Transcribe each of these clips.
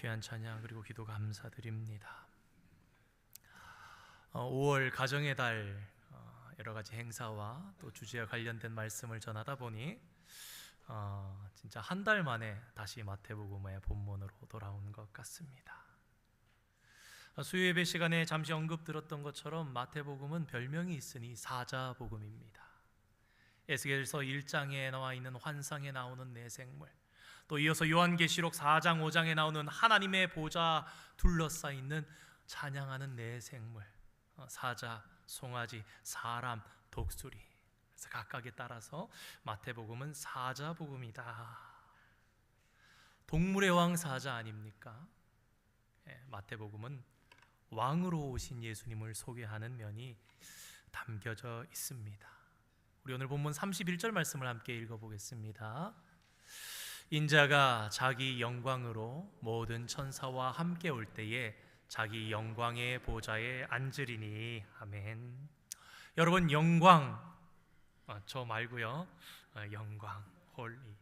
귀한 찬양 그리고 기도 감사드립니다. 5월 가정의 달 여러 가지 행사와 또 주제와 관련된 말씀을 전하다 보니 진짜 한 달 만에 다시 마태복음의 본문으로 돌아온 것 같습니다. 수요 예배 시간에 잠시 언급 들었던 것처럼 마태복음은 별명이 있으니 사자복음입니다. 에스겔서 1장에 나와 있는 환상에 나오는 네 생물, 또 이어서 요한계시록 4장 5장에 나오는 하나님의 보좌 둘러싸이는 찬양하는 네 생물, 사자, 송아지, 사람, 독수리. 그래서 각각에 따라서 마태복음은 사자복음이다. 동물의 왕 사자 아닙니까? 마태복음은 왕으로 오신 예수님을 소개하는 면이 담겨져 있습니다. 우리 오늘 본문 31절 말씀을 함께 읽어보겠습니다. 인자가 자기 영광으로 모든 천사와 함께 올 때에 자기 영광의 보좌에 앉으리니. 아멘. 여러분, 영광, 저 말고요, 영광, 홀리,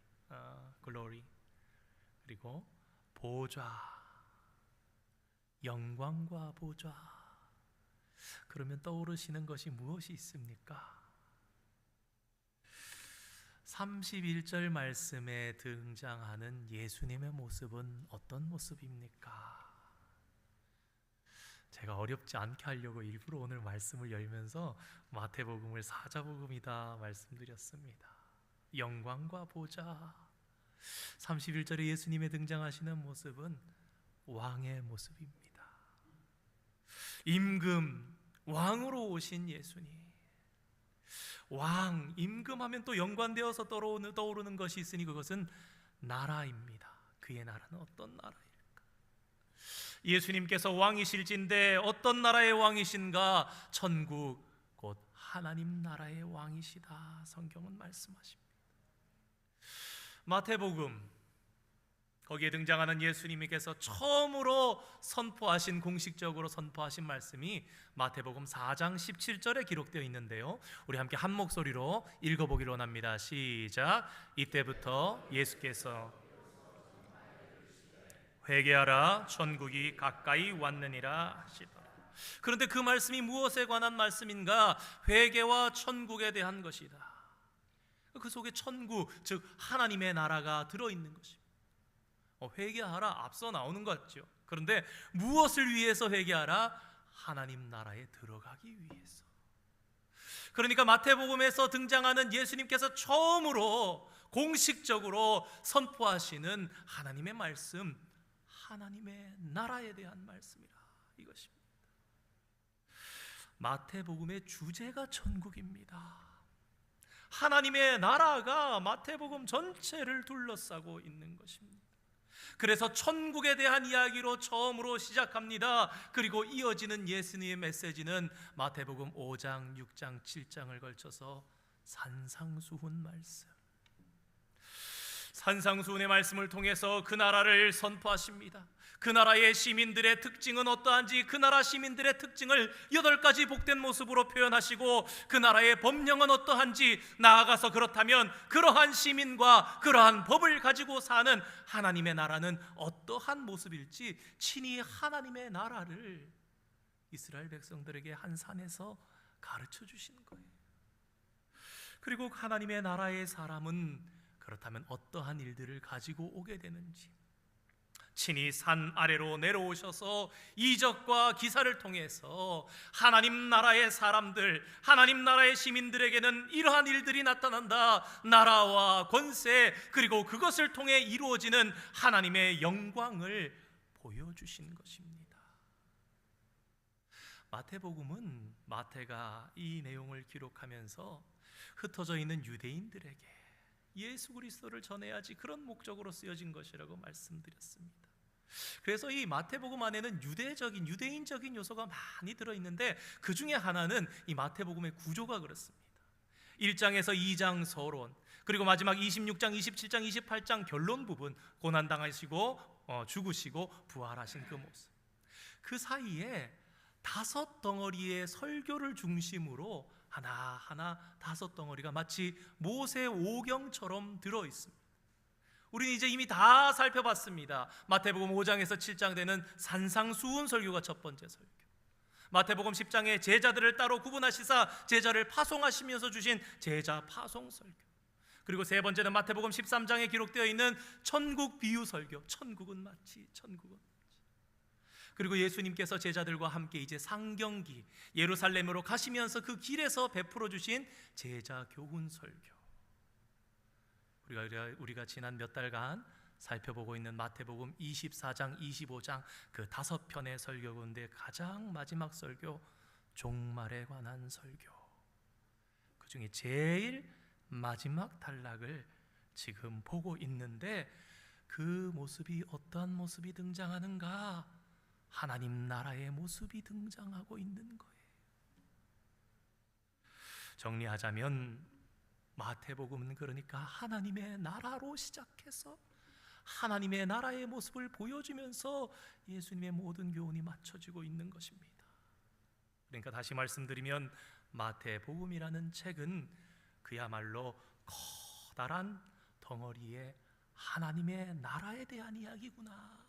글로리, 그리고 보좌, 영광과 보좌. 그러면 떠오르시는 것이 무엇이 있습니까? 31절 말씀에 등장하는 예수님의 모습은 어떤 모습입니까? 제가 어렵지 않게 하려고 일부러 오늘 말씀을 열면서 마태복음을 사자복음이다 말씀드렸습니다. 영광과 보좌. 31절에 예수님의 등장하시는 모습은 왕의 모습입니다. 임금, 왕으로 오신 예수님. 왕, 임금하면 또 연관되어서 떠오르는 것이 있으니 그것은 나라입니다. 그의 나라는 어떤 나라일까? 예수님께서 왕이실진데 어떤 나라의 왕이신가? 천국, 곧 하나님 나라의 왕이시다. 성경은 말씀하십니다. 마태복음, 거기에 등장하는 예수님께서 처음으로 공식적으로 선포하신 말씀이 마태복음 4장 17절에 기록되어 있는데요, 우리 함께 한 목소리로 읽어보기로 합니다. 시작. 이때부터 예수께서 회개하라, 천국이 가까이 왔느니라 하시더라. 그런데 그 말씀이 무엇에 관한 말씀인가? 회개와 천국에 대한 것이다. 그 속에 천국, 즉 하나님의 나라가 들어있는 것입니다. 회개하라, 앞서 나오는 것 같죠. 그런데 무엇을 위해서 회개하라? 하나님 나라에 들어가기 위해서. 그러니까 마태복음에서 등장하는 예수님께서 처음으로 공식적으로 선포하시는 하나님의 말씀, 하나님의 나라에 대한 말씀이라 이것입니다. 마태복음의 주제가 천국입니다. 하나님의 나라가 마태복음 전체를 둘러싸고 있는 것입니다. 그래서 천국에 대한 이야기로 처음으로 시작합니다. 그리고 이어지는 예수님의 메시지는 마태복음 5장, 6장, 7장을 걸쳐서 산상수훈 말씀, 산상수훈의 말씀을 통해서 그 나라를 선포하십니다. 그 나라의 시민들의 특징은 어떠한지, 그 나라 시민들의 특징을 8가지 복된 모습으로 표현하시고, 그 나라의 법령은 어떠한지, 나아가서 그렇다면 그러한 시민과 그러한 법을 가지고 사는 하나님의 나라는 어떠한 모습일지 친히 하나님의 나라를 이스라엘 백성들에게 한 산에서 가르쳐 주시는 거예요. 그리고 하나님의 나라의 사람은 그렇다면 어떠한 일들을 가지고 오게 되는지 친히 산 아래로 내려오셔서 이적과 기사를 통해서 하나님 나라의 사람들, 하나님 나라의 시민들에게는 이러한 일들이 나타난다. 나라와 권세, 그리고 그것을 통해 이루어지는 하나님의 영광을 보여주신 것입니다. 마태복음은 마태가 이 내용을 기록하면서 흩어져 있는 유대인들에게 예수 그리스도를 전해야지, 그런 목적으로 쓰여진 것이라고 말씀드렸습니다. 그래서 이 마태복음 안에는 유대인적인 요소가 많이 들어있는데, 그 중에 하나는 이 마태복음의 구조가 그렇습니다. 1장에서 2장 서론, 그리고 마지막 26장, 27장, 28장 결론 부분, 고난당하시고 죽으시고 부활하신 그 모습, 그 사이에 5덩어리의 설교를 중심으로 하나하나 5덩어리가 마치 모세 오경처럼 들어있습니다. 우리는 이제 이미 다 살펴봤습니다. 마태복음 5장에서 7장 되는 산상수훈 설교가 첫 번째 설교, 마태복음 10장에 제자들을 따로 구분하시사 제자를 파송하시면서 주신 제자 파송 설교, 그리고 세 번째는 마태복음 13장에 기록되어 있는 천국 비유 설교, 천국은 마치, 천국은 마치. 그리고 예수님께서 제자들과 함께 이제 상경기 예루살렘으로 가시면서 그 길에서 베풀어 주신 제자 교훈 설교, 우리가 지난 몇 달간 살펴보고 있는 마태복음 24장, 25장 그 5편의 설교 가운데 가장 마지막 설교, 종말에 관한 설교, 그 중에 제일 마지막 단락을 지금 보고 있는데, 그 모습이 어떠한 모습이 등장하는가? 하나님 나라의 모습이 등장하고 있는 거예요. 정리하자면 마태복음은 그러니까 하나님의 나라로 시작해서 하나님의 나라의 모습을 보여주면서 예수님의 모든 교훈이 맞춰지고 있는 것입니다. 그러니까 다시 말씀드리면 마태복음이라는 책은 그야말로 커다란 덩어리의 하나님의 나라에 대한 이야기구나,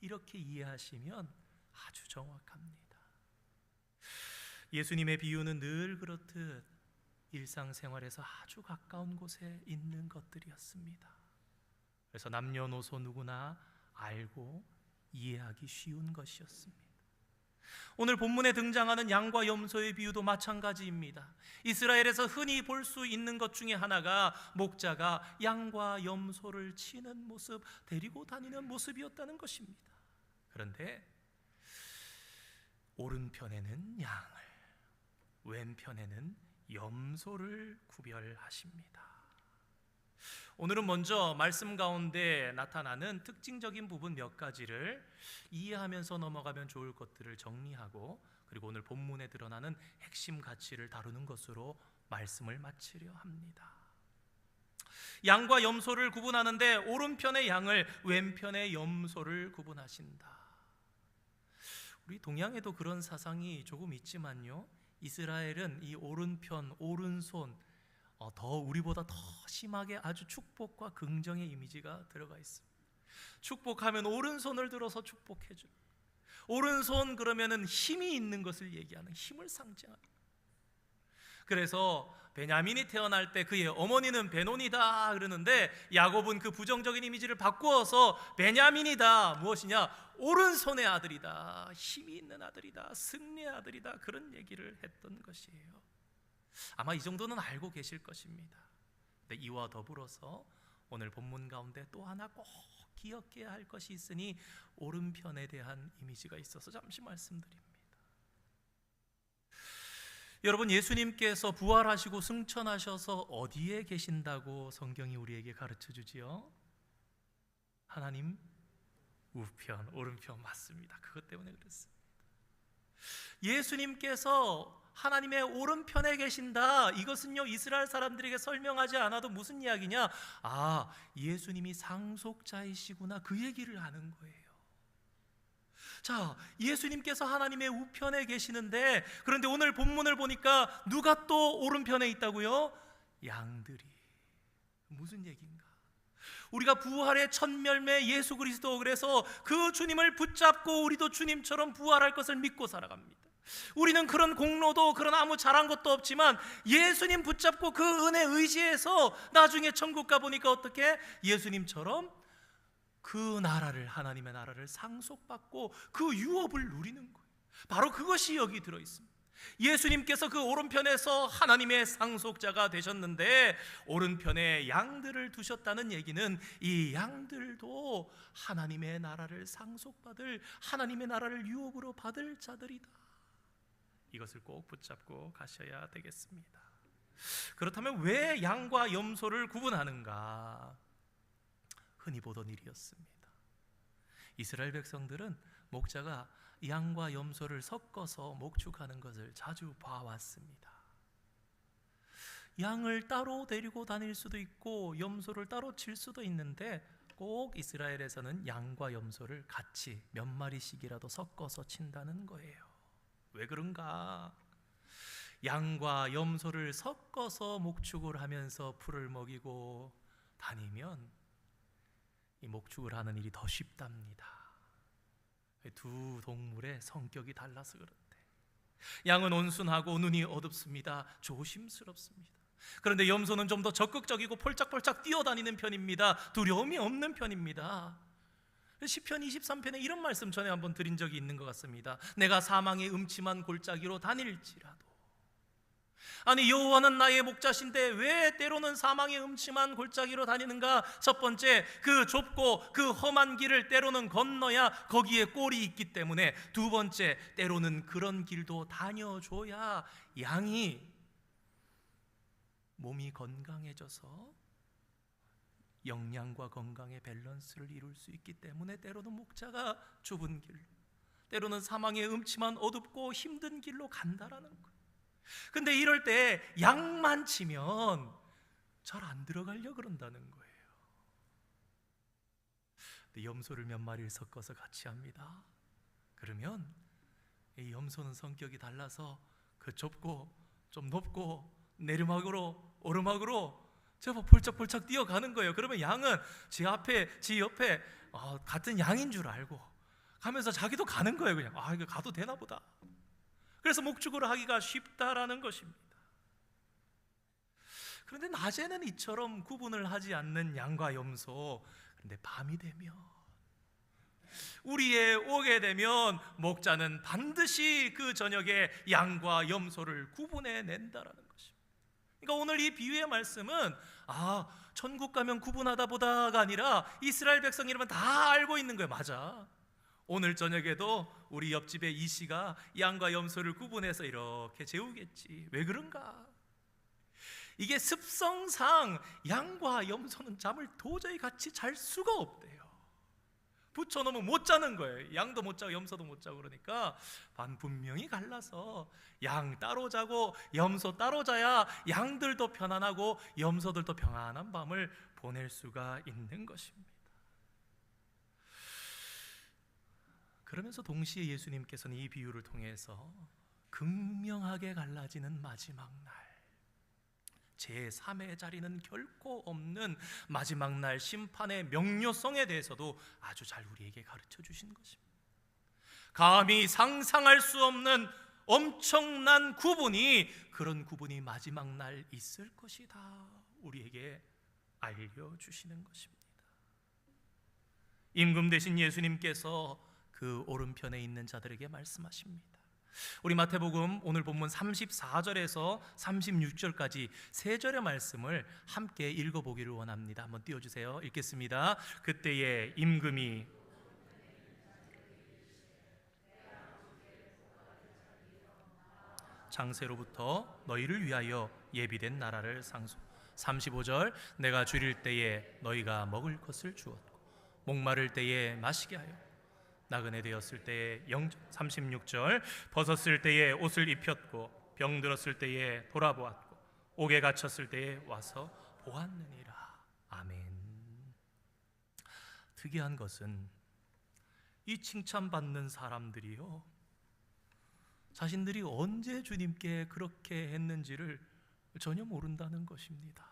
이렇게 이해하시면 아주 정확합니다. 예수님의 비유는 늘 그렇듯 일상생활에서 아주 가까운 곳에 있는 것들이었습니다. 그래서 남녀노소 누구나 알고 이해하기 쉬운 것이었습니다. 오늘 본문에 등장하는 양과 염소의 비유도 마찬가지입니다. 이스라엘에서 흔히 볼 수 있는 것 중에 하나가 목자가 양과 염소를 치는 모습, 데리고 다니는 모습이었다는 것입니다. 그런데 오른편에는 양을, 왼편에는 염소를 구별하십니다. 오늘은 먼저 말씀 가운데 나타나는 특징적인 부분 몇 가지를 이해하면서 넘어가면 좋을 것들을 정리하고, 그리고 오늘 본문에 드러나는 핵심 가치를 다루는 것으로 말씀을 마치려 합니다. 양과 염소를 구분하는데 오른편의 양을, 왼편의 염소를 구분하신다. 우리 동양에도 그런 사상이 조금 있지만요, 이스라엘은 이 오른편, 오른손, 더 우리보다 더 심하게 아주 축복과 긍정의 이미지가 들어가 있습니다. 축복하면 오른손을 들어서 축복해줘. 오른손 그러면은 힘이 있는 것을 얘기하는, 힘을 상징하는. 그래서 베냐민이 태어날 때 그의 어머니는 베논이다 그러는데, 야곱은 그 부정적인 이미지를 바꾸어서 베냐민이다, 무엇이냐, 오른손의 아들이다, 힘이 있는 아들이다, 승리의 아들이다, 그런 얘기를 했던 것이에요. 아마 이 정도는 알고 계실 것입니다. 근데 이와 더불어서 오늘 본문 가운데 또 하나 꼭 기억해야 할 것이 있으니 오른편에 대한 이미지가 있어서 잠시 말씀드립니다. 여러분, 예수님께서 부활하시고 승천하셔서 어디에 계신다고 성경이 우리에게 가르쳐 주지요? 하나님 우편, 오른편, 맞습니다. 그것 때문에 그랬습니다. 예수님께서 하나님의 오른편에 계신다, 이것은요 이스라엘 사람들에게 설명하지 않아도 무슨 이야기냐, 아, 예수님이 상속자이시구나, 그 얘기를 하는 거예요. 자, 예수님께서 하나님의 우편에 계시는데, 그런데 오늘 본문을 보니까 누가 또 오른편에 있다고요? 양들이. 무슨 얘기인가? 우리가 부활의 첫 열매 예수 그리스도, 그래서 그 주님을 붙잡고 우리도 주님처럼 부활할 것을 믿고 살아갑니다. 우리는 그런 공로도, 그런 아무 잘한 것도 없지만 예수님 붙잡고 그 은혜 의지해서 나중에 천국 가보니까 어떻게? 예수님처럼 그 나라를, 하나님의 나라를 상속받고 그 유업을 누리는 거예요. 바로 그것이 여기 들어있습니다. 예수님께서 그 오른편에서 하나님의 상속자가 되셨는데 오른편에 양들을 두셨다는 얘기는 이 양들도 하나님의 나라를 상속받을, 하나님의 나라를 유업으로 받을 자들이다. 이것을 꼭 붙잡고 가셔야 되겠습니다. 그렇다면 왜 양과 염소를 구분하는가? 흔히 보던 일이었습니다. 이스라엘 백성들은 목자가 양과 염소를 섞어서 목축하는 것을 자주 봐왔습니다. 양을 따로 데리고 다닐 수도 있고 염소를 따로 칠 수도 있는데, 꼭 이스라엘에서는 양과 염소를 같이 몇 마리씩이라도 섞어서 친다는 거예요. 왜 그런가? 양과 염소를 섞어서 목축을 하면서 풀을 먹이고 다니면 목축을 하는 일이 더 쉽답니다. 두 동물의 성격이 달라서 그런데, 양은 온순하고 눈이 어둡습니다. 조심스럽습니다. 그런데 염소는 좀 더 적극적이고 폴짝폴짝 뛰어다니는 편입니다. 두려움이 없는 편입니다. 시편 23편에 이런 말씀 전에 한번 드린 적이 있는 것 같습니다. 내가 사망의 음침한 골짜기로 다닐지라도. 아니, 여호와는 나의 목자신데 왜 때로는 사망의 음침한 골짜기로 다니는가? 첫 번째, 그 좁고 그 험한 길을 때로는 건너야 거기에 꼴이 있기 때문에. 두 번째, 때로는 그런 길도 다녀줘야 양이 몸이 건강해져서 영양과 건강의 밸런스를 이룰 수 있기 때문에 때로는 목자가 좁은 길로, 때로는 사망의 음침한 어둡고 힘든 길로 간다라는 거예요. 근데 이럴 때 양만 치면 잘 안 들어가려 그런다는 거예요. 근데 염소를 몇 마리를 섞어서 같이 합니다. 그러면 이 염소는 성격이 달라서 그 좁고 좀 높고 내리막으로 오르막으로 제법 폴짝폴짝 뛰어가는 거예요. 그러면 양은 지 앞에 지 옆에 같은 양인 줄 알고 가면서 자기도 가는 거예요. 그냥 이거 가도 되나 보다. 그래서 목축을 하기가 쉽다라는 것입니다. 그런데 낮에는 이처럼 구분을 하지 않는 양과 염소, 그런데 밤이 되면, 우리에 오게 되면 목자는 반드시 그 저녁에 양과 염소를 구분해 낸다라는 것입니다. 그러니까 오늘 이 비유의 말씀은 천국 가면 구분하다 보다가 아니라 이스라엘 백성이라면 다 알고 있는 거예요. 맞아, 오늘 저녁에도 우리 옆집의 이씨가 양과 염소를 구분해서 이렇게 재우겠지. 왜 그런가? 이게 습성상 양과 염소는 잠을 도저히 같이 잘 수가 없대요. 붙여놓으면 못 자는 거예요. 양도 못 자고 염소도 못 자고. 그러니까 분명히 갈라서 양 따로 자고 염소 따로 자야 양들도 편안하고 염소들도 평안한 밤을 보낼 수가 있는 것입니다. 그러면서 동시에 예수님께서는 이 비유를 통해서 극명하게 갈라지는 마지막 날, 제3의 자리는 결코 없는 마지막 날 심판의 명료성에 대해서도 아주 잘 우리에게 가르쳐 주신 것입니다. 감히 상상할 수 없는 엄청난 구분이, 그런 구분이 마지막 날 있을 것이다, 우리에게 알려주시는 것입니다. 임금 되신 예수님께서 그 오른편에 있는 자들에게 말씀하십니다. 우리 마태복음 오늘 본문 34절에서 36절까지 세 절의 말씀을 함께 읽어보기를 원합니다. 한번 띄워주세요. 읽겠습니다. 그때에 임금이 장세로부터 너희를 위하여 예비된 나라를 상소. 35절, 내가 줄일 때에 너희가 먹을 것을 주었고 목마를 때에 마시게 하여 나그네 되었을 때에 36절, 벗었을 때에 옷을 입혔고 병들었을 때에 돌아보았고 옥에 갇혔을 때에 와서 보았느니라. 아멘. 특이한 것은 이 칭찬받는 사람들이요, 자신들이 언제 주님께 그렇게 했는지를 전혀 모른다는 것입니다.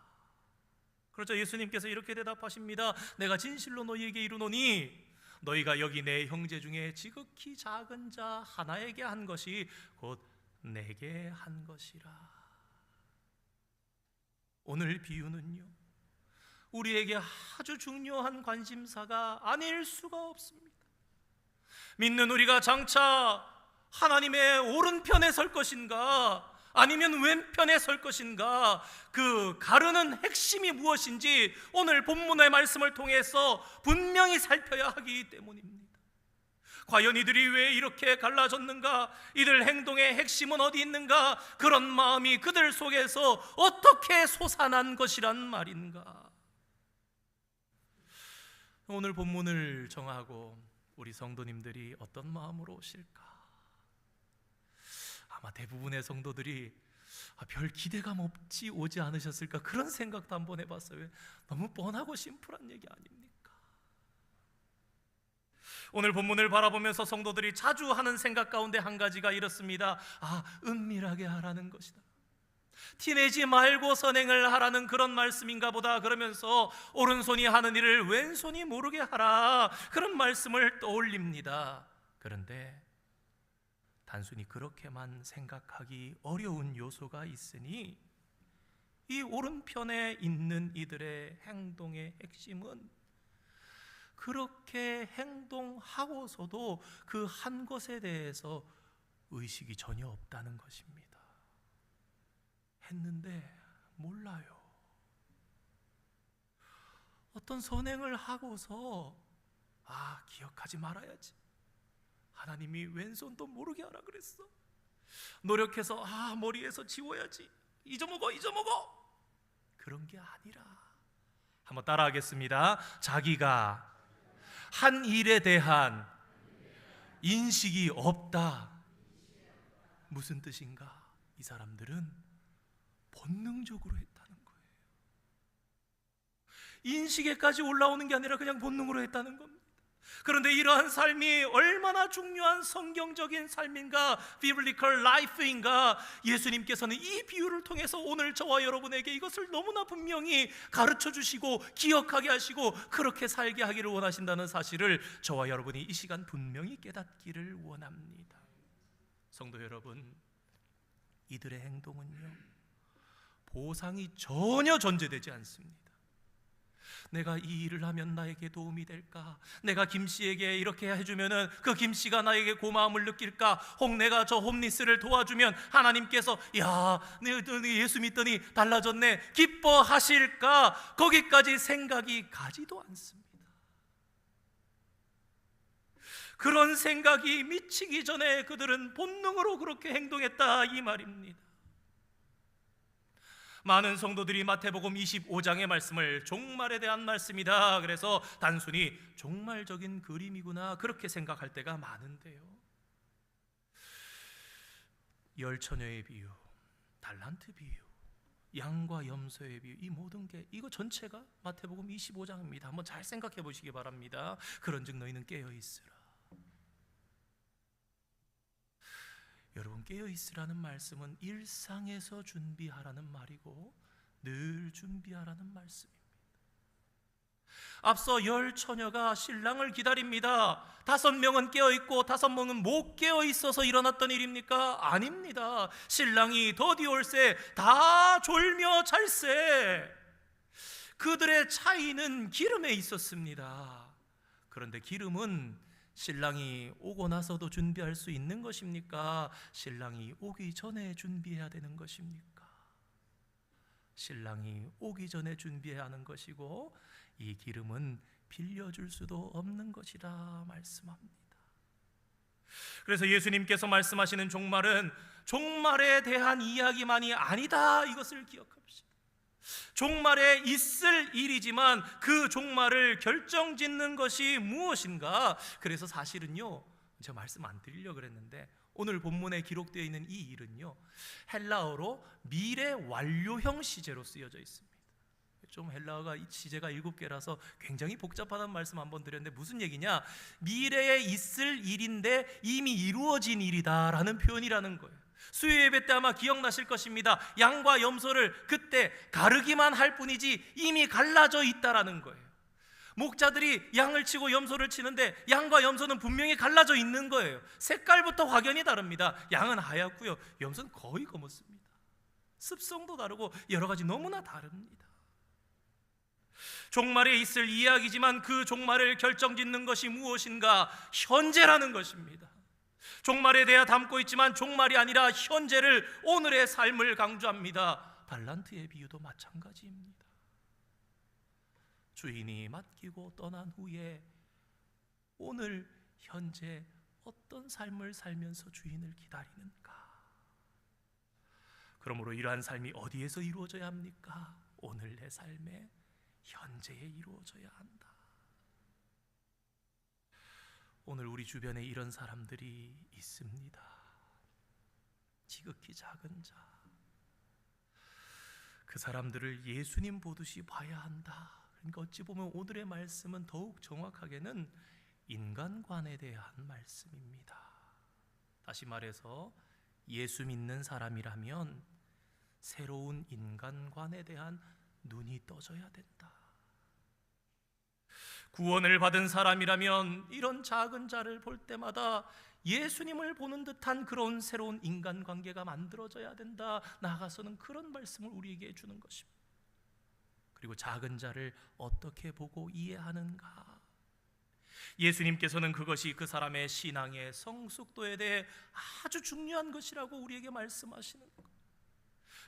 그렇죠. 예수님께서 이렇게 대답하십니다. 내가 진실로 너희에게 이르노니 너희가 여기 내 형제 중에 지극히 작은 자 하나에게 한 것이 곧 내게 한 것이라. 오늘 비유는요, 우리에게 아주 중요한 관심사가 아닐 수가 없습니다. 믿는 우리가 장차 하나님의 오른편에 설 것인가 아니면 왼편에 설 것인가, 그 가르는 핵심이 무엇인지 오늘 본문의 말씀을 통해서 분명히 살펴야 하기 때문입니다. 과연 이들이 왜 이렇게 갈라졌는가? 이들 행동의 핵심은 어디 있는가? 그런 마음이 그들 속에서 어떻게 솟아난 것이란 말인가? 오늘 본문을 정하고 우리 성도님들이 어떤 마음으로 오실까? 아마 대부분의 성도들이 별 기대감 없이 오지 않으셨을까, 그런 생각도 한번 해봤어요. 너무 뻔하고 심플한 얘기 아닙니까? 오늘 본문을 바라보면서 성도들이 자주 하는 생각 가운데 한 가지가 이렇습니다. 은밀하게 하라는 것이다. 티내지 말고 선행을 하라는 그런 말씀인가 보다 그러면서 오른손이 하는 일을 왼손이 모르게 하라, 그런 말씀을 떠올립니다. 그런데 단순히 그렇게만 생각하기 어려운 요소가 있으니 이 오른편에 있는 이들의 행동의 핵심은 그렇게 행동하고서도 그 한 것에 대해서 의식이 전혀 없다는 것입니다. 했는데 몰라요. 어떤 선행을 하고서 기억하지 말아야지, 하나님이 왼손도 모르게 하라 그랬어, 노력해서 머리에서 지워야지, 잊어먹어 그런 게 아니라, 한번 따라하겠습니다. 자기가 한 일에 대한 인식이 없다. 무슨 뜻인가? 이 사람들은 본능적으로 했다는 거예요. 인식에까지 올라오는 게 아니라 그냥 본능으로 했다는 겁니다. 그런데 이러한 삶이 얼마나 중요한 성경적인 삶인가, biblical life인가, 예수님께서는 이 비유를 통해서 오늘 저와 여러분에게 이것을 너무나 분명히 가르쳐 주시고 기억하게 하시고 그렇게 살게 하기를 원하신다는 사실을 저와 여러분이 이 시간 분명히 깨닫기를 원합니다. 성도 여러분, 이들의 행동은요, 보상이 전혀 전제되지 않습니다. 내가 이 일을 하면 나에게 도움이 될까? 내가 김씨에게 이렇게 해주면 그 김씨가 나에게 고마움을 느낄까? 혹 내가 저 홈리스를 도와주면 하나님께서 네 예수 믿더니 달라졌네, 기뻐하실까? 거기까지 생각이 가지도 않습니다. 그런 생각이 미치기 전에 그들은 본능으로 그렇게 행동했다, 이 말입니다. 많은 성도들이 마태복음 25장의 말씀을 종말에 대한 말씀이다, 그래서 단순히 종말적인 그림이구나 그렇게 생각할 때가 많은데요, 열처녀의 비유, 달란트 비유, 양과 염소의 비유, 이 모든 게 이거 전체가 마태복음 25장입니다. 한번 잘 생각해 보시기 바랍니다. 그런즉 너희는 깨어 있으라. 여러분, 깨어있으라는 말씀은 일상에서 준비하라는 말이고 늘 준비하라는 말씀입니다. 앞서 10처녀가 신랑을 기다립니다. 5명은 깨어있고 5명은 못 깨어있어서 일어났던 일입니까? 아닙니다. 신랑이 더디올세 다 졸며 잘세. 그들의 차이는 기름에 있었습니다. 그런데 기름은 신랑이 오고 나서도 준비할 수 있는 것입니까? 신랑이 오기 전에 준비해야 되는 것입니까? 신랑이 오기 전에 준비해야 하는 것이고 이 기름은 빌려줄 수도 없는 것이라 말씀합니다. 그래서 예수님께서 말씀하시는 종말은 종말에 대한 이야기만이 아니다, 이것을 기억합시다. 종말에 있을 일이지만 그 종말을 결정짓는 것이 무엇인가? 그래서 사실은요, 제가 말씀 안 드리려고 그랬는데 오늘 본문에 기록되어 있는 이 일은요, 헬라어로 미래 완료형 시제로 쓰여져 있습니다. 좀 헬라어가 이 시제가 7개라서 굉장히 복잡하다는 말씀 한번 드렸는데 무슨 얘기냐? 미래에 있을 일인데 이미 이루어진 일이다 라는 표현이라는 거예요. 수요 예배 때 아마 기억나실 것입니다. 양과 염소를 그때 가르기만 할 뿐이지 이미 갈라져 있다라는 거예요. 목자들이 양을 치고 염소를 치는데 양과 염소는 분명히 갈라져 있는 거예요. 색깔부터 확연히 다릅니다. 양은 하얗고요, 염소는 거의 검었습니다. 습성도 다르고 여러 가지 너무나 다릅니다. 종말에 있을 이야기지만 그 종말을 결정짓는 것이 무엇인가? 현재라는 것입니다. 종말에 대해 담고 있지만 종말이 아니라 현재를, 오늘의 삶을 강조합니다. 달란트의 비유도 마찬가지입니다. 주인이 맡기고 떠난 후에 오늘 현재 어떤 삶을 살면서 주인을 기다리는가? 그러므로 이러한 삶이 어디에서 이루어져야 합니까? 오늘 내 삶에 현재에 이루어져야 한다. 오늘 우리 주변에 이런 사람들이 있습니다. 지극히 작은 자, 그 사람들을 예수님 보듯이 봐야 한다. 그러니까 어찌 보면 오늘의 말씀은 더욱 정확하게는 인간관에 대한 말씀입니다. 다시 말해서 예수 믿는 사람이라면 새로운 인간관에 대한 눈이 떠져야 된다. 구원을 받은 사람이라면 이런 작은 자를 볼 때마다 예수님을 보는 듯한 그런 새로운 인간관계가 만들어져야 된다. 나아가서는 그런 말씀을 우리에게 해주는 것입니다. 그리고 작은 자를 어떻게 보고 이해하는가? 예수님께서는 그것이 그 사람의 신앙의 성숙도에 대해 아주 중요한 것이라고 우리에게 말씀하시는 것.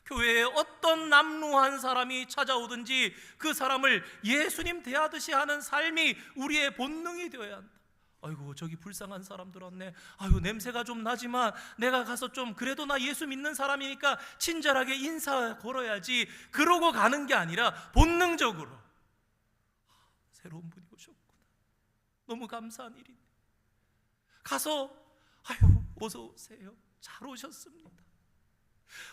교회에 어떤 남루한 사람이 찾아오든지 그 사람을 예수님 대하듯이 하는 삶이 우리의 본능이 되어야 한다. 아이고, 저기 불쌍한 사람들 왔네. 아이고, 냄새가 좀 나지만 내가 가서 좀 그래도 나 예수 믿는 사람이니까 친절하게 인사 걸어야지, 그러고 가는 게 아니라 본능적으로 새로운 분이 오셨구나, 너무 감사한 일이네, 가서 아유 어서 오세요, 잘 오셨습니다,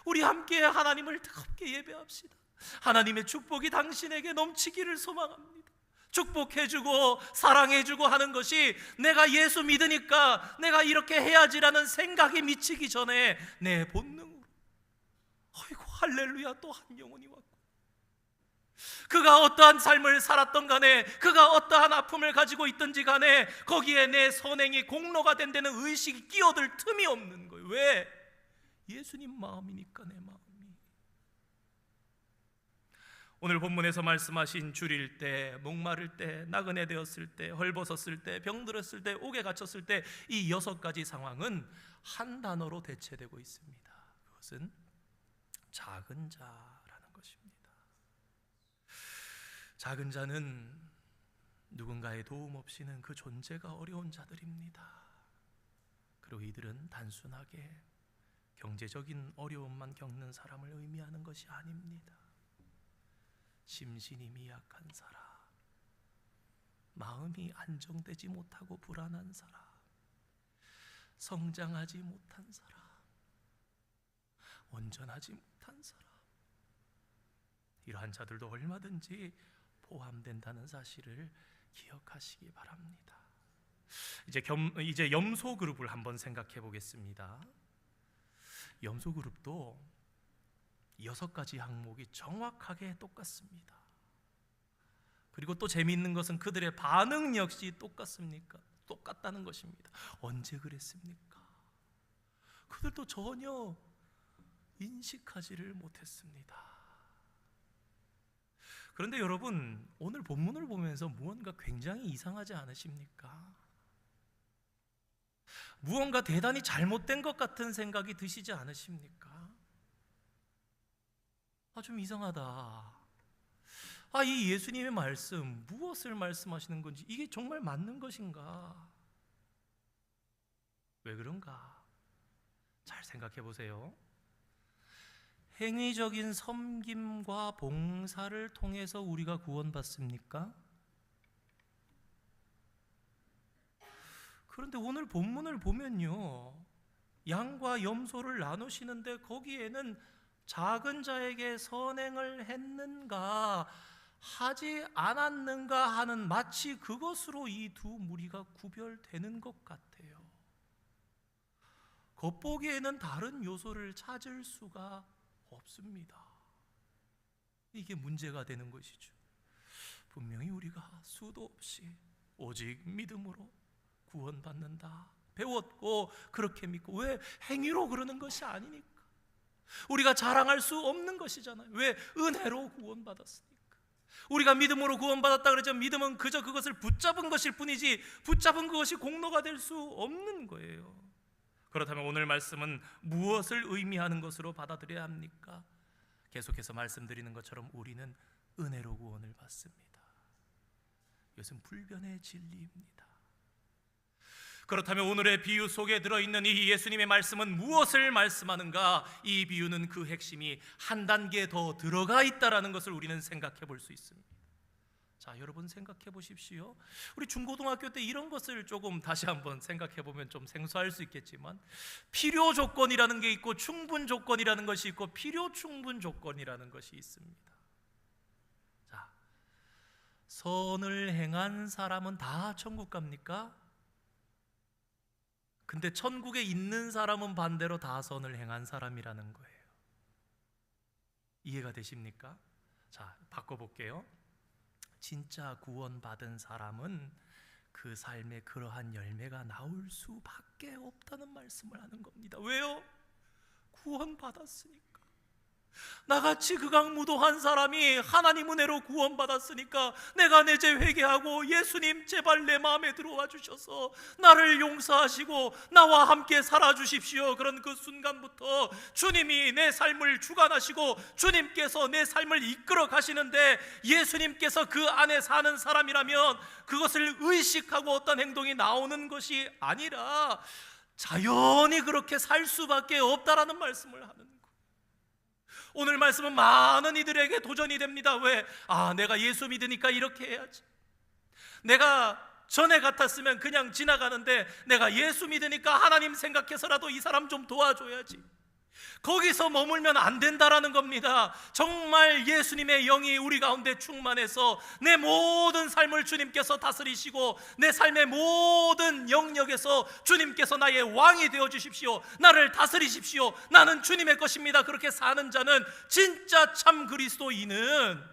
우리 함께 하나님을 뜨겁게 예배합시다, 하나님의 축복이 당신에게 넘치기를 소망합니다, 축복해주고 사랑해주고 하는 것이 내가 예수 믿으니까 내가 이렇게 해야지라는 생각이 미치기 전에 내 본능으로 아이고 할렐루야, 또 한 영혼이 왔고, 그가 어떠한 삶을 살았던 간에, 그가 어떠한 아픔을 가지고 있든지 간에 거기에 내 선행이 공로가 된다는 의식이 끼어들 틈이 없는 거예요. 왜? 예수님 마음이니까. 내 마음이. 오늘 본문에서 말씀하신 줄일 때, 목마를 때, 나그네 되었을 때, 헐벗었을 때, 병들었을 때, 옥에 갇혔을 때, 이 6가지 상황은 한 단어로 대체되고 있습니다. 그것은 작은 자라는 것입니다. 작은 자는 누군가의 도움 없이는 그 존재가 어려운 자들입니다. 그리고 이들은 단순하게 경제적인 어려움만 겪는 사람을 의미하는 것이 아닙니다. 심신이 미약한 사람, 마음이 안정되지 못하고 불안한 사람, 성장하지 못한 사람, 온전하지 못한 사람, 이러한 자들도 얼마든지 포함된다는 사실을 기억하시기 바랍니다. 이제 염소 그룹을 한번 생각해 보겠습니다. 염소 그룹도 6가지 항목이 정확하게 똑같습니다. 그리고 또 재미있는 것은 그들의 반응 역시 똑같다는 것입니다. 언제 그랬습니까? 그들도 전혀 인식하지를 못했습니다. 그런데 여러분, 오늘 본문을 보면서 무언가 굉장히 이상하지 않으십니까? 무언가 대단히 잘못된 것 같은 생각이 드시지 않으십니까? 좀 이상하다. 이 예수님의 말씀, 무엇을 말씀하시는 건지, 이게 정말 맞는 것인가? 왜 그런가? 잘 생각해 보세요. 행위적인 섬김과 봉사를 통해서 우리가 구원받습니까? 그런데 오늘 본문을 보면요, 양과 염소를 나누시는데 거기에는 작은 자에게 선행을 했는가 하지 않았는가 하는, 마치 그것으로 이 두 무리가 구별되는 것 같아요. 겉보기에는 다른 요소를 찾을 수가 없습니다. 이게 문제가 되는 것이죠. 분명히 우리가 수도 없이 오직 믿음으로 구원받는다 배웠고 그렇게 믿고, 왜 행위로 그러는 것이 아니니까, 우리가 자랑할 수 없는 것이잖아요. 왜? 은혜로 구원받았으니까. 우리가 믿음으로 구원받았다 그러죠. 믿음은 그저 그것을 붙잡은 것일 뿐이지 붙잡은 그것이 공로가 될 수 없는 거예요. 그렇다면 오늘 말씀은 무엇을 의미하는 것으로 받아들여야 합니까? 계속해서 말씀드리는 것처럼 우리는 은혜로 구원을 받습니다. 이것은 불변의 진리입니다. 그렇다면 오늘의 비유 속에 들어있는 이 예수님의 말씀은 무엇을 말씀하는가? 이 비유는 그 핵심이 한 단계 더 들어가 있다는 것을 우리는 생각해 볼 수 있습니다. 자, 여러분 생각해 보십시오. 우리 중고등학교 때 이런 것을 조금 다시 한번 생각해 보면 좀 생소할 수 있겠지만, 필요 조건이라는 게 있고 충분 조건이라는 것이 있고 필요 충분 조건이라는 것이 있습니다. 자, 선을 행한 사람은 다 천국 갑니까? 근데 천국에 있는 사람은 반대로 다 선을 행한 사람이라는 거예요. 이해가 되십니까? 자, 바꿔볼게요. 진짜 구원받은 사람은 그 삶에 그러한 열매가 나올 수밖에 없다는 말씀을 하는 겁니다. 왜요? 구원받았으니까. 나같이 극악무도한 사람이 하나님 은혜로 구원받았으니까 내가 내 죄 회개하고 예수님 제발 내 마음에 들어와 주셔서 나를 용서하시고 나와 함께 살아주십시오. 그런 그 순간부터 주님이 내 삶을 주관하시고 주님께서 내 삶을 이끌어 가시는데, 예수님께서 그 안에 사는 사람이라면 그것을 의식하고 어떤 행동이 나오는 것이 아니라 자연히 그렇게 살 수밖에 없다라는 말씀을 하는 거예요. 오늘 말씀은 많은 이들에게 도전이 됩니다. 왜? 내가 예수 믿으니까 이렇게 해야지. 내가 전에 같았으면 그냥 지나가는데 내가 예수 믿으니까 하나님 생각해서라도 이 사람 좀 도와줘야지. 거기서 머물면 안 된다라는 겁니다. 정말 예수님의 영이 우리 가운데 충만해서 내 모든 삶을 주님께서 다스리시고 내 삶의 모든 영역에서 주님께서 나의 왕이 되어 주십시오, 나를 다스리십시오, 나는 주님의 것입니다, 그렇게 사는 자는 진짜 참 그리스도인은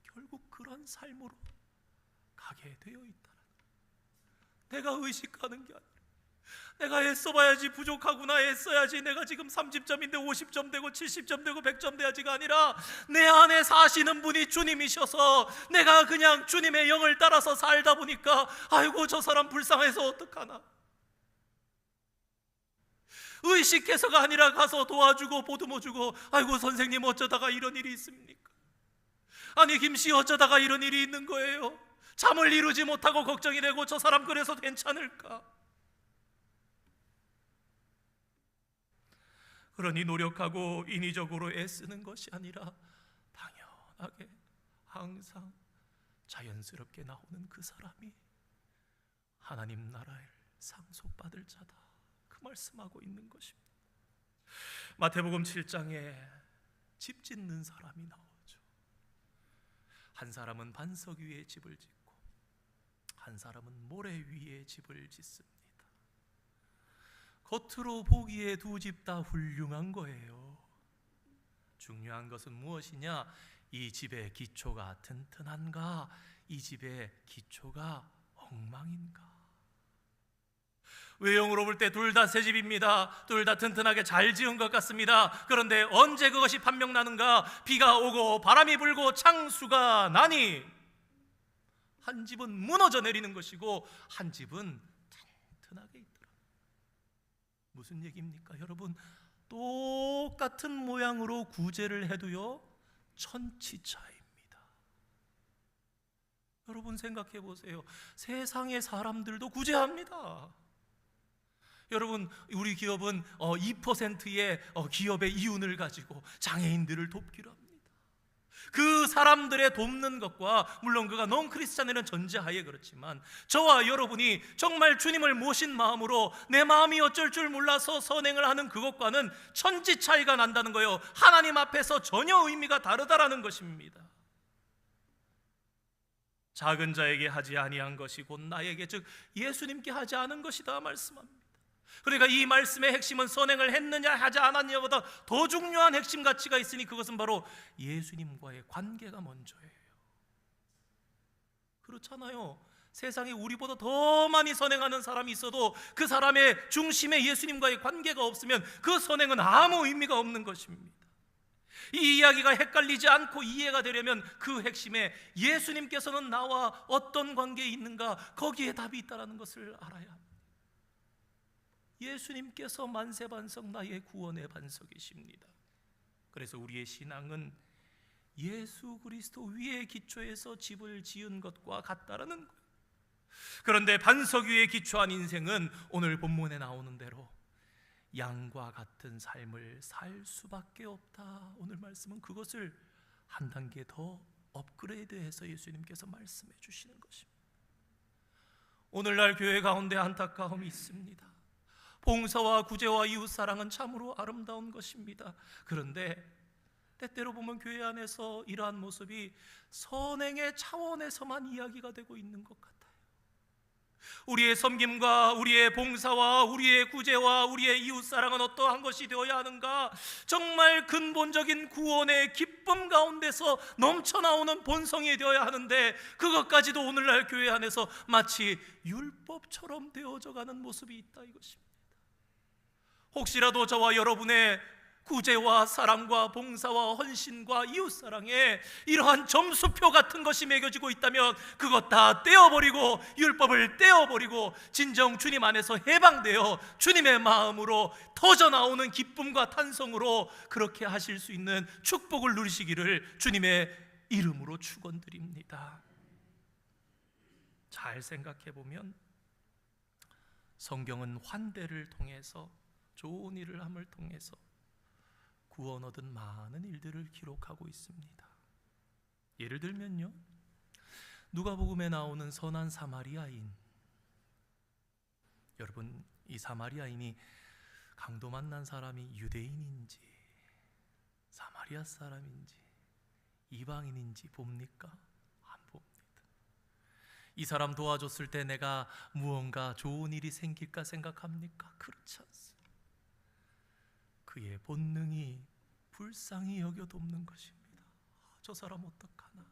결국 그런 삶으로 가게 되어 있다. 내가 의식하는 게 아니라 내가 애써봐야지 부족하구나, 애써야지 내가 지금 30점인데 50점 되고 70점 되고 100점 돼야지가 아니라 내 안에 사시는 분이 주님이셔서 내가 그냥 주님의 영을 따라서 살다 보니까 아이고 저 사람 불쌍해서 어떡하나, 의식해서가 아니라 가서 도와주고 보듬어주고, 아이고 선생님 어쩌다가 이런 일이 있습니까? 아니 김씨 어쩌다가 이런 일이 있는 거예요? 잠을 이루지 못하고 걱정이 되고 저 사람 그래서 괜찮을까? 그러니 노력하고 인위적으로 애쓰는 것이 아니라 당연하게 항상 자연스럽게 나오는 그 사람이 하나님 나라를 상속받을 자다, 그 말씀하고 있는 것입니다. 마태복음 7장에 집 짓는 사람이 나오죠. 한 사람은 반석 위에 집을 짓고 한 사람은 모래 위에 집을 짓습니다. 겉으로 보기에 두 집 다 훌륭한 거예요. 중요한 것은 무엇이냐? 이 집의 기초가 튼튼한가? 이 집의 기초가 엉망인가? 외형으로 볼 때 둘 다 새 집입니다. 둘 다 튼튼하게 잘 지은 것 같습니다. 그런데 언제 그것이 판명나는가? 비가 오고 바람이 불고 창수가 나니 한 집은 무너져 내리는 것이고 한 집은 튼튼하게 있다. 무슨 얘기입니까? 여러분, 똑같은 모양으로 구제를 해도요 천지차이입니다. 여러분 생각해 보세요. 세상의 사람들도 구제합니다. 여러분, 우리 기업은 2%의 기업의 이윤을 가지고 장애인들을 돕기로 합니다. 그 사람들의 돕는 것과, 물론 그가 넌크리스찬이라는 전제하에 그렇지만 저와 여러분이 정말 주님을 모신 마음으로 내 마음이 어쩔 줄 몰라서 선행을 하는 그것과는 천지 차이가 난다는 거예요. 하나님 앞에서 전혀 의미가 다르다라는 것입니다. 작은 자에게 하지 아니한 것이 곧 나에게, 즉 예수님께 하지 않은 것이다 말씀합니다. 그러니까 이 말씀의 핵심은 선행을 했느냐 하지 않았느냐보다 더 중요한 핵심 가치가 있으니 그것은 바로 예수님과의 관계가 먼저예요. 그렇잖아요. 세상에 우리보다 더 많이 선행하는 사람이 있어도 그 사람의 중심에 예수님과의 관계가 없으면 그 선행은 아무 의미가 없는 것입니다. 이 이야기가 헷갈리지 않고 이해가 되려면 그 핵심에 예수님께서는 나와 어떤 관계에 있는가, 거기에 답이 있다는 것을 알아야 합니다. 예수님께서 만세반석 나의 구원의 반석이십니다. 그래서 우리의 신앙은 예수 그리스도 위에 기초해서 집을 지은 것과 같다라는 거예요. 그런데 반석 위에 기초한 인생은 오늘 본문에 나오는 대로 양과 같은 삶을 살 수밖에 없다. 오늘 말씀은 그것을 한 단계 더 업그레이드해서 예수님께서 말씀해 주시는 것입니다. 오늘날 교회 가운데 안타까움이 있습니다. 봉사와 구제와 이웃사랑은 참으로 아름다운 것입니다. 그런데 때때로 보면 교회 안에서 이러한 모습이 선행의 차원에서만 이야기가 되고 있는 것 같아요. 우리의 섬김과 우리의 봉사와 우리의 구제와 우리의 이웃사랑은 어떠한 것이 되어야 하는가? 정말 근본적인 구원의 기쁨 가운데서 넘쳐나오는 본성이 되어야 하는데, 그것까지도 오늘날 교회 안에서 마치 율법처럼 되어져 가는 모습이 있다 이것입니다. 혹시라도 저와 여러분의 구제와 사랑과 봉사와 헌신과 이웃사랑에 이러한 점수표 같은 것이 매겨지고 있다면 그것 다 떼어버리고, 율법을 떼어버리고 진정 주님 안에서 해방되어 주님의 마음으로 터져나오는 기쁨과 탄성으로 그렇게 하실 수 있는 축복을 누리시기를 주님의 이름으로 축원드립니다. 잘 생각해보면 성경은 환대를 통해서, 좋은 일을 함을 통해서 구원 얻은 많은 일들을 기록하고 있습니다. 예를 들면요, 누가복음에 나오는 선한 사마리아인, 여러분, 이 사마리아인이 강도 만난 사람이 유대인인지 사마리아 사람인지 이방인인지 봅니까? 안 봅니다. 이 사람 도와줬을 때 내가 무언가 좋은 일이 생길까 생각합니까? 그렇지 않습니다. 그의 본능이 불쌍히 여겨 돕는 것입니다. 저 사람 어떡하나?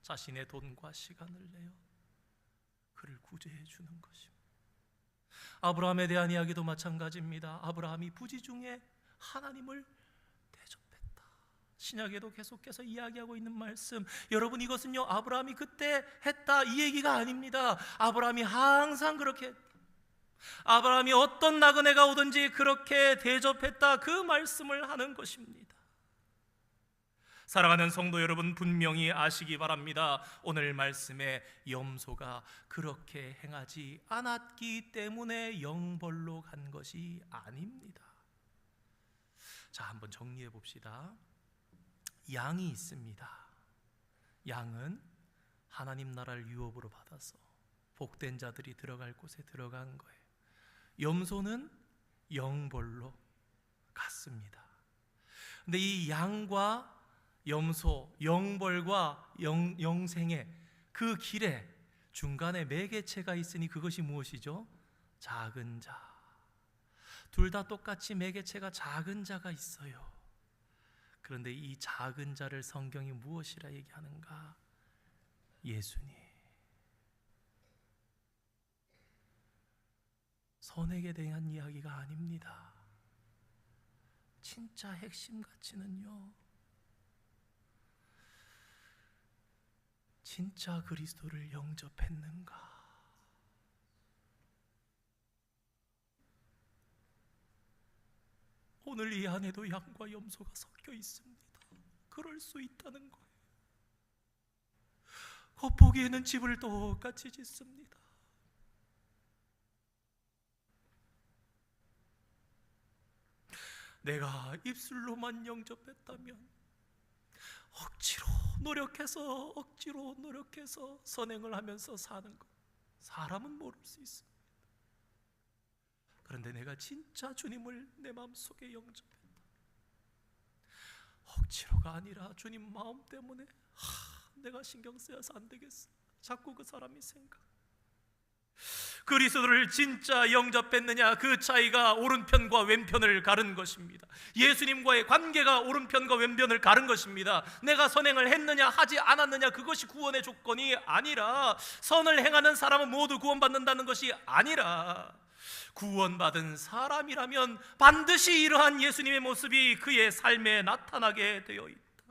자신의 돈과 시간을 내어 그를 구제해 주는 것입니다. 아브라함에 대한 이야기도 마찬가지입니다. 아브라함이 부지 중에 하나님을 대접했다. 신약에도 계속해서 이야기하고 있는 말씀, 여러분, 이것은요 아브라함이 그때 했다 이 얘기가 아닙니다. 아브라함이 항상 그렇게 했다. 아브라함이 어떤 나그네가 오든지 그렇게 대접했다, 그 말씀을 하는 것입니다. 사랑하는 성도 여러분, 분명히 아시기 바랍니다. 오늘 말씀에 염소가 그렇게 행하지 않았기 때문에 영벌로 간 것이 아닙니다. 자, 한번 정리해 봅시다. 양이 있습니다. 양은 하나님 나라를 유업으로 받아서 복된 자들이 들어갈 곳에 들어간 거예요. 염소는 영벌로 갔습니다. 근데 이 양과 염소, 영벌과 영생의 그 길에 중간에 매개체가 있으니 그것이 무엇이죠? 작은 자. 둘 다 똑같이 매개체가 작은 자가 있어요. 그런데 이 작은 자를 성경이 무엇이라 얘기하는가? 예수님. 선에게 대한 이야기가 아닙니다. 진짜 핵심 가치는요, 진짜 그리스도를 영접했는가? 오늘 이 안에도 양과 염소가 섞여 있습니다. 그럴 수 있다는 거예요. 겉보기에는 집을 똑같이 짓습니다. 내가 입술로만 영접했다면 억지로 노력해서 선행을 하면서 사는 것, 사람은 모를 수 있습니다. 그런데 내가 진짜 주님을 내 마음속에 영접했다, 억지로가 아니라 주님 마음 때문에 내가 신경 쓰여서 안 되겠어, 자꾸 그 사람이 생각. 그리스도를 진짜 영접했느냐, 그 차이가 오른편과 왼편을 가른 것입니다. 예수님과의 관계가 오른편과 왼편을 가른 것입니다. 내가 선행을 했느냐 하지 않았느냐, 그것이 구원의 조건이 아니라, 선을 행하는 사람은 모두 구원받는다는 것이 아니라, 구원받은 사람이라면 반드시 이러한 예수님의 모습이 그의 삶에 나타나게 되어 있다.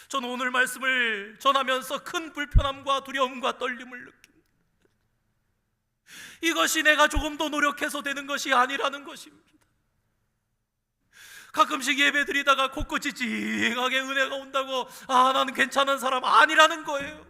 저는 오늘 말씀을 전하면서 큰 불편함과 두려움과 떨림을 느낍니다. 이것이 내가 조금 더 노력해서 되는 것이 아니라는 것입니다. 가끔씩 예배 드리다가 코끝이 찡하게 은혜가 온다고 나는 괜찮은 사람 아니라는 거예요.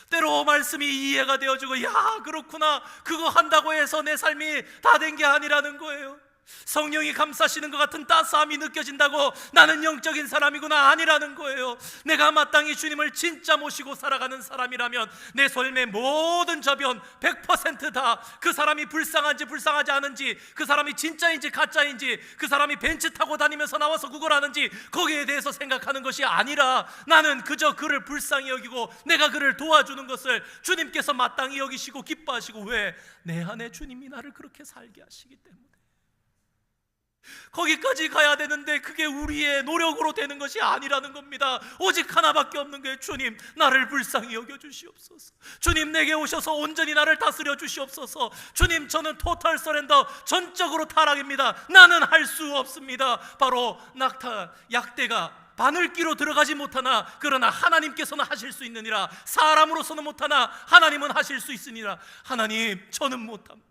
때로 말씀이 이해가 되어지고, 야 그렇구나, 그거 한다고 해서 내 삶이 다 된 게 아니라는 거예요. 성령이 감싸시는 것 같은 따스함이 느껴진다고 나는 영적인 사람이구나 아니라는 거예요. 내가 마땅히 주님을 진짜 모시고 살아가는 사람이라면 내 삶의 모든 저변 100% 다 그 사람이 불쌍한지 불쌍하지 않은지, 그 사람이 진짜인지 가짜인지, 그 사람이 벤츠 타고 다니면서 나와서 구걸하는지 거기에 대해서 생각하는 것이 아니라 나는 그저 그를 불쌍히 여기고 내가 그를 도와주는 것을 주님께서 마땅히 여기시고 기뻐하시고, 왜? 내 안에 주님이 나를 그렇게 살게 하시기 때문에. 거기까지 가야 되는데 그게 우리의 노력으로 되는 것이 아니라는 겁니다. 오직 하나밖에 없는 게 주님, 나를 불쌍히 여겨 주시옵소서. 주님, 내게 오셔서 온전히 나를 다스려 주시옵소서. 주님, 저는 토탈 서렌더, 전적으로 타락입니다. 나는 할 수 없습니다. 바로 약대가 바늘기로 들어가지 못하나 그러나 하나님께서는 하실 수 있느니라. 사람으로서는 못하나 하나님은 하실 수 있으니라. 하나님, 저는 못합니다.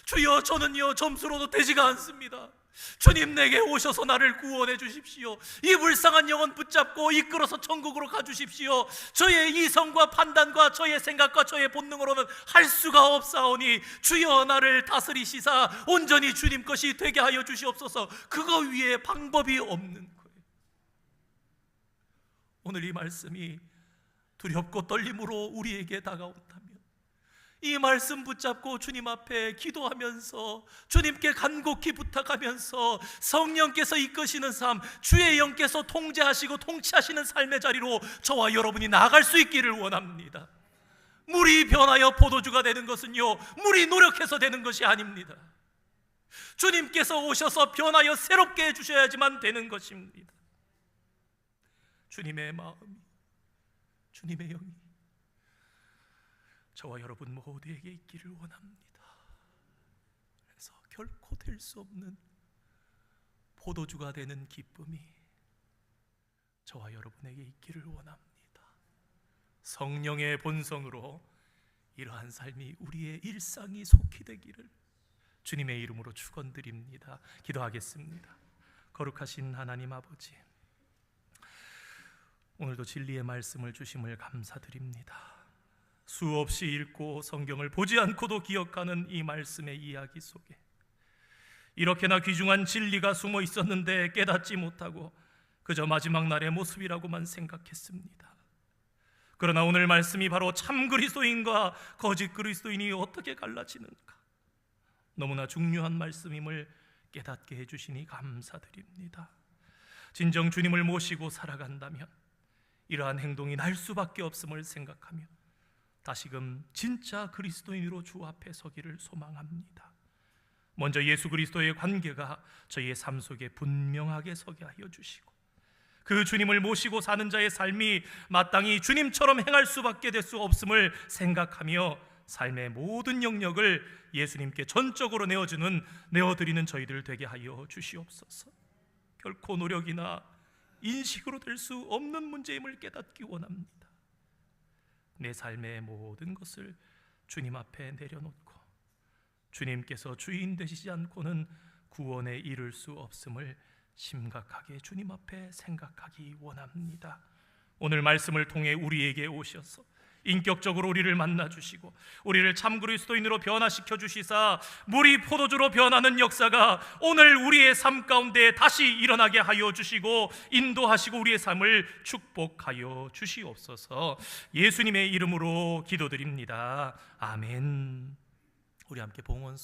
주여, 저는요 점수로도 되지가 않습니다. 주님, 내게 오셔서 나를 구원해 주십시오. 이 불쌍한 영혼 붙잡고 이끌어서 천국으로 가주십시오. 저의 이성과 판단과 저의 생각과 저의 본능으로는 할 수가 없사오니 주여, 나를 다스리시사 온전히 주님 것이 되게 하여 주시옵소서. 그거 위에 방법이 없는 거예요. 오늘 이 말씀이 두렵고 떨림으로 우리에게 다가온다면 이 말씀 붙잡고 주님 앞에 기도하면서 주님께 간곡히 부탁하면서 성령께서 이끄시는 삶, 주의 영께서 통제하시고 통치하시는 삶의 자리로 저와 여러분이 나아갈 수 있기를 원합니다. 물이 변하여 포도주가 되는 것은요, 물이 노력해서 되는 것이 아닙니다. 주님께서 오셔서 변하여 새롭게 해주셔야지만 되는 것입니다. 주님의 마음이, 주님의 영이 저와 여러분 모두에게 있기를 원합니다. 그래서 결코 될 수 없는 포도주가 되는 기쁨이 저와 여러분에게 있기를 원합니다. 성령의 본성으로 이러한 삶이 우리의 일상이 속히 되기를 주님의 이름으로 축원드립니다. 기도하겠습니다. 거룩하신 하나님 아버지, 오늘도 진리의 말씀을 주심을 감사드립니다. 수없이 읽고 성경을 보지 않고도 기억하는 이 말씀의 이야기 속에 이렇게나 귀중한 진리가 숨어 있었는데 깨닫지 못하고 그저 마지막 날의 모습이라고만 생각했습니다. 그러나 오늘 말씀이 바로 참 그리스도인과 거짓 그리스도인이 어떻게 갈라지는가, 너무나 중요한 말씀임을 깨닫게 해주시니 감사드립니다. 진정 주님을 모시고 살아간다면 이러한 행동이 날 수밖에 없음을 생각하며 다시금 진짜 그리스도인으로 주 앞에 서기를 소망합니다. 먼저 예수 그리스도의 관계가 저희의 삶 속에 분명하게 서게 하여 주시고, 그 주님을 모시고 사는 자의 삶이 마땅히 주님처럼 행할 수밖에 될 수 없음을 생각하며 삶의 모든 영역을 예수님께 전적으로 내어드리는 저희들 되게 하여 주시옵소서. 결코 노력이나 인식으로 될 수 없는 문제임을 깨닫기 원합니다. 내 삶의 모든 것을 주님 앞에 내려놓고 주님께서 주인 되시지 않고는 구원에 이를 수 없음을 심각하게 주님 앞에 생각하기 원합니다. 오늘 말씀을 통해 우리에게 오셔서 인격적으로 우리를 만나주시고 우리를 참 그리스도인으로 변화시켜 주시사 물이 포도주로 변하는 역사가 오늘 우리의 삶 가운데 다시 일어나게 하여 주시고 인도하시고 우리의 삶을 축복하여 주시옵소서. 예수님의 이름으로 기도드립니다. 아멘. 우리 함께 봉헌